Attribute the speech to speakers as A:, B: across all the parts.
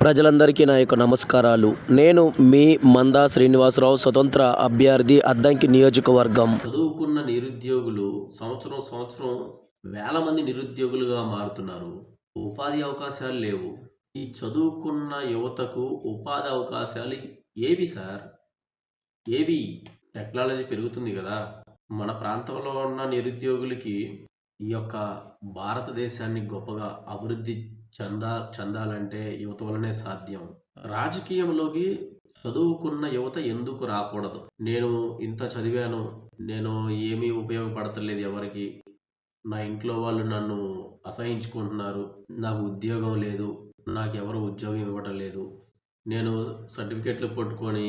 A: ప్రజలందరికీ నా యొక్క నమస్కారాలు. నేను మీ మందా శ్రీనివాసరావు, స్వతంత్ర అభ్యర్థి, అద్దంకి నియోజకవర్గం.
B: చదువుకున్న నిరుద్యోగులు సంవత్సరం వేల మంది నిరుద్యోగులుగా మారుతున్నారు. ఉపాధి అవకాశాలు లేవు. ఈ చదువుకున్న యువతకు ఉపాధి అవకాశాలు ఏవి సార్? ఏవి? టెక్నాలజీ పెరుగుతుంది కదా. మన ప్రాంతంలో ఉన్న నిరుద్యోగులకి ఈ యొక్క భారతదేశాన్ని గొప్పగా అభివృద్ధి చెందాలంటే యువత వలనే సాధ్యం. రాజకీయంలోకి చదువుకున్న యువత ఎందుకు రాకూడదు? నేను ఇంత చదివాను, నేను ఏమీ ఉపయోగపడతలేదు ఎవరికి, నా ఇంట్లో వాళ్ళు నన్ను అసహించుకుంటున్నారు, నాకు ఉద్యోగం లేదు, నాకెవరు ఉద్యోగం ఇవ్వటం లేదు, నేను సర్టిఫికెట్లు పట్టుకొని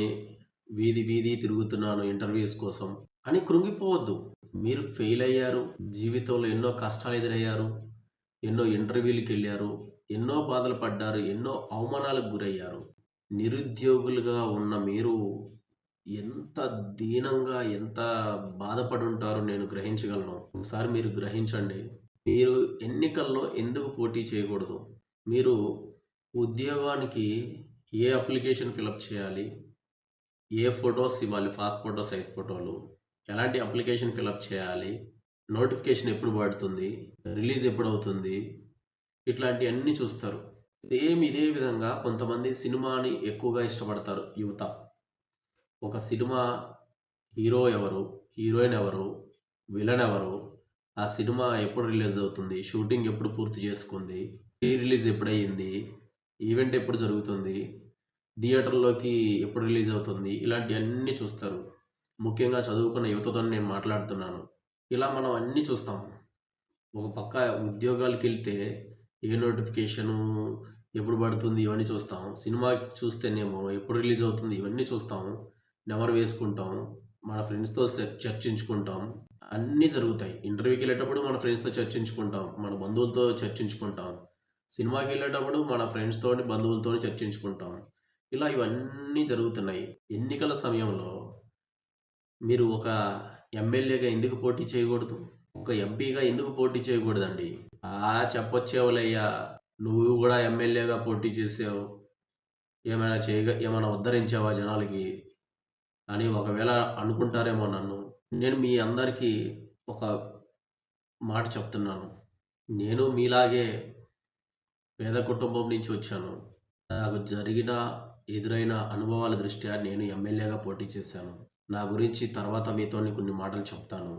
B: వీధి తిరుగుతున్నాను ఇంటర్వ్యూస్ కోసం అని కృంగిపోవద్దు. మీరు ఫెయిల్ అయ్యారు, జీవితంలో ఎన్నో కష్టాలు ఎదురయ్యారు, ఎన్నో ఇంటర్వ్యూలకు వెళ్ళారు, ఎన్నో బాధలు పడ్డారు, ఎన్నో అవమానాలకు గురయ్యారు. నిరుద్యోగులుగా ఉన్న మీరు ఎంత దీనంగా, ఎంత బాధపడి ఉంటారో నేను గ్రహించగలను. ఒకసారి మీరు గ్రహించండి. మీరు ఎన్నికల్లో ఎందుకు పోటీ చేయకూడదు? మీరు ఉద్యోగానికి ఏ అప్లికేషన్ ఫిలప్ చేయాలి, ఏ ఫొటోస్ ఇవ్వాలి, పాస్పోర్ట్ సైజ్ ఫోటోలు, ఎలాంటి అప్లికేషన్ ఫిలప్ చేయాలి, నోటిఫికేషన్ ఎప్పుడు పడుతుంది, రిలీజ్ ఎప్పుడు అవుతుంది, ఇట్లాంటివన్నీ చూస్తారు. సేమ్ ఇదే విధంగా కొంతమంది సినిమాని ఎక్కువగా ఇష్టపడతారు యువత. ఒక సినిమా హీరో ఎవరు, హీరోయిన్ ఎవరు, విలన్ ఎవరు, ఆ సినిమా ఎప్పుడు రిలీజ్ అవుతుంది, షూటింగ్ ఎప్పుడు పూర్తి చేసుకుంది, ప్రీ రిలీజ్ ఎప్పుడయ్యింది, ఈవెంట్ ఎప్పుడు జరుగుతుంది, థియేటర్లోకి ఎప్పుడు రిలీజ్ అవుతుంది, ఇలాంటివన్నీ చూస్తారు. ముఖ్యంగా చదువుకున్న యువతతో నేను మాట్లాడుతున్నాను. ఇలా మనం అన్నీ చూస్తాం. ఒక పక్క ఉద్యోగాలకు వెళ్తే ఏ నోటిఫికేషను ఎప్పుడు పడుతుంది ఇవన్నీ చూస్తాం. సినిమా చూస్తేనేమో ఎప్పుడు రిలీజ్ అవుతుంది ఇవన్నీ చూస్తాం. నెంబర్ వేసుకుంటాం, మన ఫ్రెండ్స్తో చర్చించుకుంటాం, అన్నీ జరుగుతాయి. ఇంటర్వ్యూకి వెళ్ళేటప్పుడు మన ఫ్రెండ్స్తో చర్చించుకుంటాం, మన బంధువులతో చర్చించుకుంటాం, సినిమాకి వెళ్ళేటప్పుడు మన ఫ్రెండ్స్తో బంధువులతో చర్చించుకుంటాం. ఇలా ఇవన్నీ జరుగుతున్నాయి. ఎన్నికల సమయంలో మీరు ఒక ఎమ్మెల్యేగా ఎందుకు పోటీ చేయకూడదు? ఒక ఎంపీగా ఎందుకు పోటీ చేయకూడదండి? చెప్పొచ్చేవులయ్యా, నువ్వు కూడా ఎమ్మెల్యేగా పోటీ చేసావు, ఏమైనా ఉద్ధరించావా జనాలకి అని ఒకవేళ అనుకుంటారేమో నన్ను. నేను మీ అందరికీ ఒక మాట చెప్తున్నాను. నేను మీలాగే పేద కుటుంబం నుంచి వచ్చాను. నాకు ఎదురైన అనుభవాల దృష్ట్యా నేను ఎమ్మెల్యేగా పోటీ చేశాను. నా గురించి తర్వాత మీతో కొన్ని మాటలు చెప్తాను.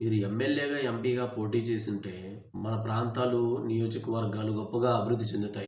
B: మీరు ఎమ్మెల్యేగా, ఎంపీగా పోటీ చేసింటే మన ప్రాంతాలు, నియోజకవర్గాలు గొప్పగా అభివృద్ధి చెందుతాయి.